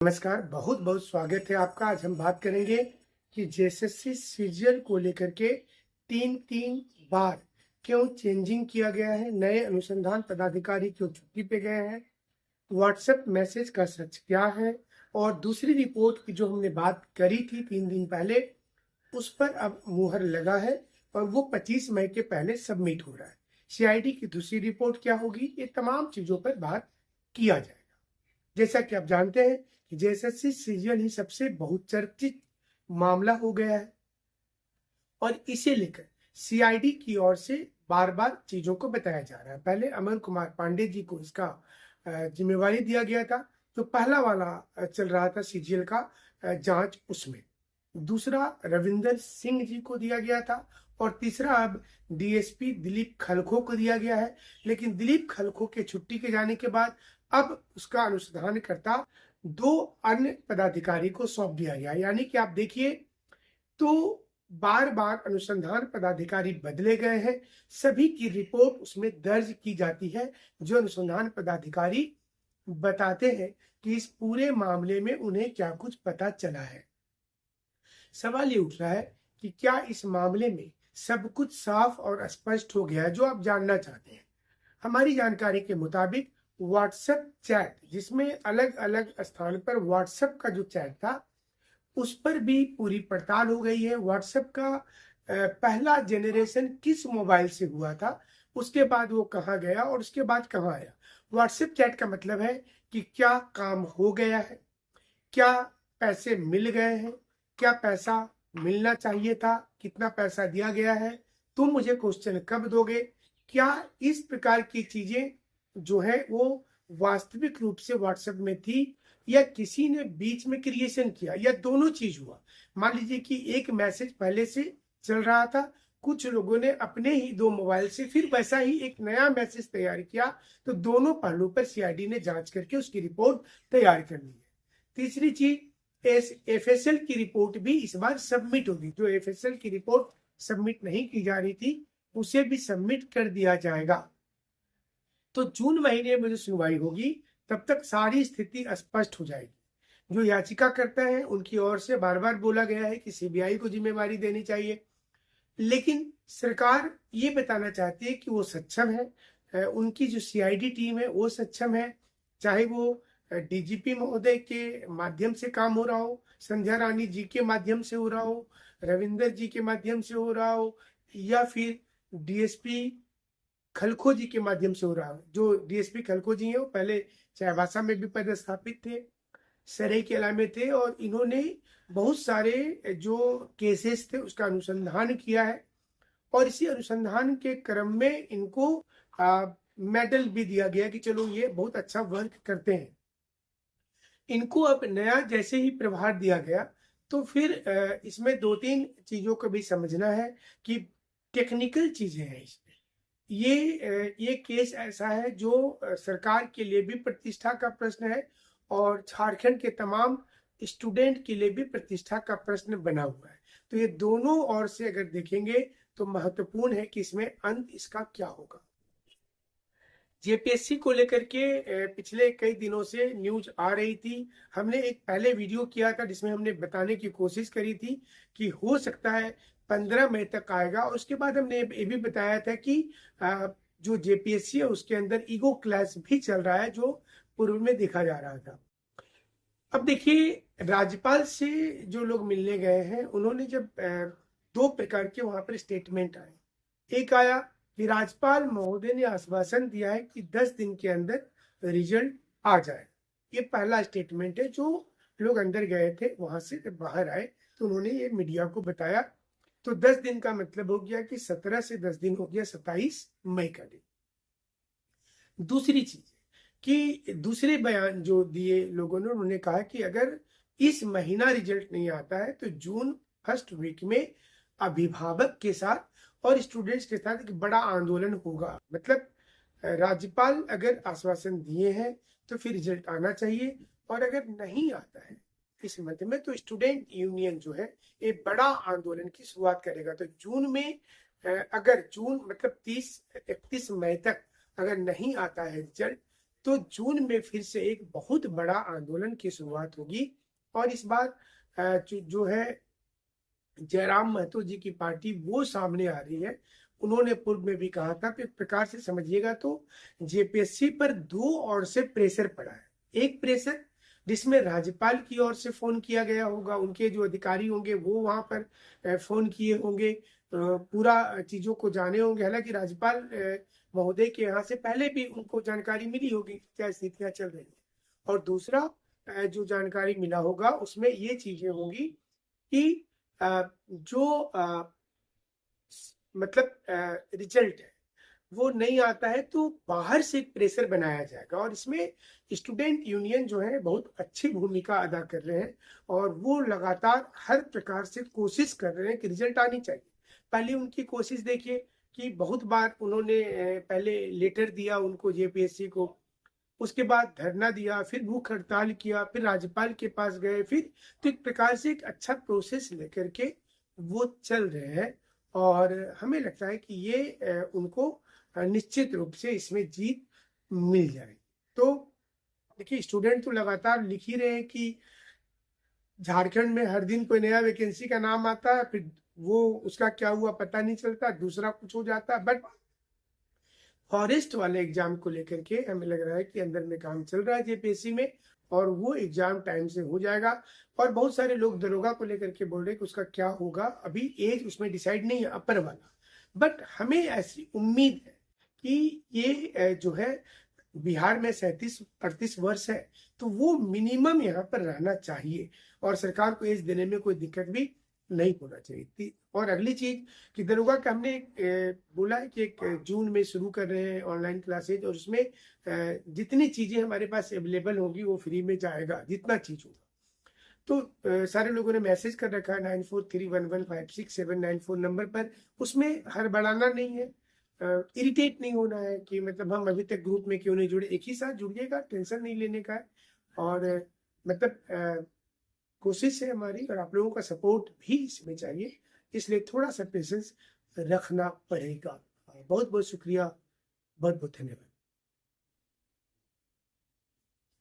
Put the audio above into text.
नमस्कार, बहुत बहुत स्वागत है आपका। आज हम बात करेंगे कि जेएसएससी सीजीएल को लेकर के तीन तीन बार क्यों चेंजिंग किया गया है, नए अनुसंधान पदाधिकारी क्यों छुट्टी पे गए हैं, व्हाट्सएप मैसेज का सच क्या है, और दूसरी रिपोर्ट की जो हमने बात करी थी 3 दिन पहले, उस पर अब मुहर लगा है और वो 25 मई के पहले सबमिट हो रहा है। सीआईडी की दूसरी रिपोर्ट क्या होगी, ये तमाम चीजों पर बात किया जाएगा। जैसा कि आप जानते हैं कि जेएसएससी सीजीएल ही सबसे बहुचर्चित मामला हो गया है और इसे लेकर सीआईडी की ओर से बार बार चीजों को बताया जा रहा है। पहले अमर कुमार पांडे जी को इसका जिम्मेवारी दिया गया था, जो पहला वाला चल रहा था सीजीएल का जांच, उसमें दूसरा रविंदर सिंह जी को दिया गया था और तीसरा अब डीएसपी दिलीप खलखो को दिया गया है। लेकिन दिलीप खलखो के छुट्टी के जाने के बाद अब उसका अनुसंधान करता 2 अन्य पदाधिकारी को सौंप दिया गया। यानी कि आप देखिए तो बार बार अनुसंधान पदाधिकारी बदले गए हैं, सभी की रिपोर्ट उसमें दर्ज की जाती है। जो अनुसंधान पदाधिकारी बताते हैं कि इस पूरे मामले में उन्हें क्या कुछ पता चला है। सवाल ये उठ रहा है कि क्या इस मामले में सब कुछ साफ और स्पष्ट हो गया है जो आप जानना चाहते हैं। हमारी जानकारी के मुताबिक व्हाट्सएप चैट, जिसमें अलग अलग स्थान पर व्हाट्सएप का जो चैट था उस पर भी पूरी पड़ताल हो गई है। व्हाट्सएप का पहला जनरेशन किस मोबाइल से हुआ था, उसके बाद वो कहाँ गया और उसके बाद कहाँ आया। व्हाट्सएप चैट का मतलब है कि क्या काम हो गया है, क्या पैसे मिल गए हैं, क्या पैसा मिलना चाहिए था, कितना पैसा दिया गया है, तुम मुझे क्वेश्चन कब दोगे। क्या इस प्रकार की चीजें जो है वो वास्तविक रूप से व्हाट्सएप में थी या किसी ने बीच में क्रिएशन किया, या दोनों चीज हुआ। मान लीजिए कि एक मैसेज पहले से चल रहा था, कुछ लोगों ने अपने ही 2 मोबाइल से फिर वैसा ही एक नया मैसेज तैयार किया, तो दोनों पहलू पर सीआईडी ने जांच करके उसकी रिपोर्ट तैयार कर ली है। तीसरी चीज, एफएसएल की रिपोर्ट भी इस बार सबमिट होगी। जो एफएसएल की रिपोर्ट सबमिट नहीं की जा रही थी उसे भी सबमिट कर दिया जाएगा। तो जून महीने में जो सुनवाई होगी तब तक सारी स्थिति स्पष्ट हो जाएगी। जो याचिका करता है उनकी ओर से बार बार बोला गया है कि सीबीआई को जिम्मेवारी देनी चाहिए, लेकिन सरकार ये बताना चाहती है कि वो सक्षम है, उनकी जो सीआईडी टीम है वो सक्षम है। चाहे वो डीजीपी महोदय के माध्यम से काम हो रहा हो, संध्या रानी जी के माध्यम से हो रहा हो, रविंदर जी के माध्यम से हो रहा हो, या फिर डीएसपी खलखो जी के माध्यम से हो रहा हो। जो डीएसपी खलखो जी हैं वो पहले चाईबासा में भी पदस्थापित थे, सरायकेला में थे, और इन्होंने बहुत सारे जो केसेस थे उसका अनुसंधान किया है और इसी अनुसंधान के क्रम में इनको मेडल भी दिया गया कि चलो ये बहुत अच्छा वर्क करते हैं। इनको अब नया जैसे ही प्रभार दिया गया तो फिर इसमें 2-3 चीजों को भी समझना है कि टेक्निकल चीजें हैं इसमें। ये केस ऐसा है जो सरकार के लिए भी प्रतिष्ठा का प्रश्न है और झारखंड के तमाम स्टूडेंट के लिए भी प्रतिष्ठा का प्रश्न बना हुआ है। तो ये दोनों ओर से अगर देखेंगे तो महत्वपूर्ण है कि इसमें अंत इसका क्या होगा। जेपीएससी को लेकर के पिछले कई दिनों से न्यूज आ रही थी। हमने एक पहले वीडियो किया था जिसमें हमने बताने की कोशिश करी थी कि हो सकता है 15 मई तक आएगा, और उसके बाद हमने ये भी बताया था कि जो जेपीएससी है उसके अंदर ईगो क्लैश भी चल रहा है, जो पूर्व में देखा जा रहा था। अब देखिए, राज्यपाल से जो लोग मिलने गए हैं उन्होंने जब 2 प्रकार के वहां पर स्टेटमेंट आए। एक आया कि राज्यपाल महोदय ने आश्वासन दिया है कि 10 दिन के अंदर रिजल्ट आ जाए। ये पहला स्टेटमेंट है। जो लोग अंदर गए थे वहां से जब बाहर आए तो उन्होंने ये मीडिया को बताया। तो 10 दिन का मतलब हो गया कि 17 से 10 दिन हो गया 27 मई का दिन। दूसरी चीज कि दूसरे बयान जो दिए लोगों ने, उन्होंने कहा कि अगर इस महीना रिजल्ट नहीं आता है तो जून फर्स्ट वीक में अभिभावक के साथ और स्टूडेंट्स के साथ एक बड़ा आंदोलन होगा। मतलब राज्यपाल अगर आश्वासन दिए हैं तो फिर रिजल्ट आना चाहिए, और अगर नहीं आता है इस मध्य में तो स्टूडेंट यूनियन जो है एक बड़ा आंदोलन की शुरुआत करेगा। तो जून में अगर जून मतलब 31 मई तक अगर नहीं आता है रिजल्ट तो जून में फिर से एक बहुत बड़ा आंदोलन की शुरुआत होगी। और इस बार जो है जयराम महतो जी की पार्टी वो सामने आ रही है। उन्होंने पूर्व में भी कहा था कि एक प्रकार से समझिएगा तो जेपीएससी पर दो ओर से प्रेशर पड़ा है। एक प्रेशर जिसमें राज्यपाल की ओर से फोन किया गया होगा, उनके जो अधिकारी होंगे वो वहां पर फोन किए होंगे, पूरा चीजों को जाने होंगे। हालांकि राज्यपाल महोदय के यहाँ से पहले भी उनको जानकारी मिली होगी क्या स्थितियां चल रही है। और दूसरा जो जानकारी मिला होगा उसमें ये चीजें होंगी कि जो मतलब रिजल्ट है वो नहीं आता है तो बाहर से एक प्रेशर बनाया जाएगा। और इसमें स्टूडेंट यूनियन जो है बहुत अच्छी भूमिका अदा कर रहे हैं और वो लगातार हर प्रकार से कोशिश कर रहे हैं कि रिजल्ट आनी चाहिए। पहले उनकी कोशिश देखिए कि बहुत बार उन्होंने पहले लेटर दिया उनको जेपीएससी को, उसके बाद धरना दिया, फिर भूख हड़ताल किया, फिर राज्यपाल के पास गए, फिर तो एक प्रकार से एक अच्छा प्रोसेस लेकर के वो चल रहे हैं। और हमें लगता है कि ये उनको निश्चित रूप से इसमें जीत मिल जाएगी। तो देखिए स्टूडेंट तो लगातार लिख ही रहे हैं कि झारखंड में हर दिन कोई नया वैकेंसी का नाम आता है, फिर वो उसका क्या हुआ पता नहीं चलता, दूसरा कुछ हो जाता है। बट फॉरेस्ट वाले एग्जाम को लेकर के हमें लग रहा है कि अंदर में काम चल रहा है जेपीएससी में और वो एग्जाम टाइम से हो जाएगा। और बहुत सारे लोग दरोगा को लेकर के बोल रहे हैं कि उसका क्या होगा, अभी एज उसमें डिसाइड नहीं है अपर वाला। बट हमें ऐसी उम्मीद है कि ये जो है बिहार में 37-38 वर्ष है तो वो मिनिमम यहाँ पर रहना चाहिए और सरकार को एज देने में कोई दिक्कत भी नहीं होना चाहिए। और अगली चीज कि दरोगा का हमने बोला है कि एक जून में शुरू कर रहे हैं ऑनलाइन क्लासेज और उसमें जितनी चीजें हमारे पास अवेलेबल होगी वो फ्री में जाएगा जितना चीज होगा। तो सारे लोगों ने मैसेज कर रखा है 9431156794 नंबर पर। उसमें हड़बड़ाना नहीं है, इरिटेट नहीं होना है कि मतलब हम अभी तक ग्रुप में क्यों नहीं जुड़े। एक ही साथ जुड़िएगा, टेंशन नहीं लेने का है। और मतलब कोशिश है हमारी और आप लोगों का सपोर्ट भी इसमें चाहिए, इसलिए थोड़ा सा पेशेंस रखना पड़ेगा। बहुत बहुत शुक्रिया, बहुत बहुत धन्यवाद।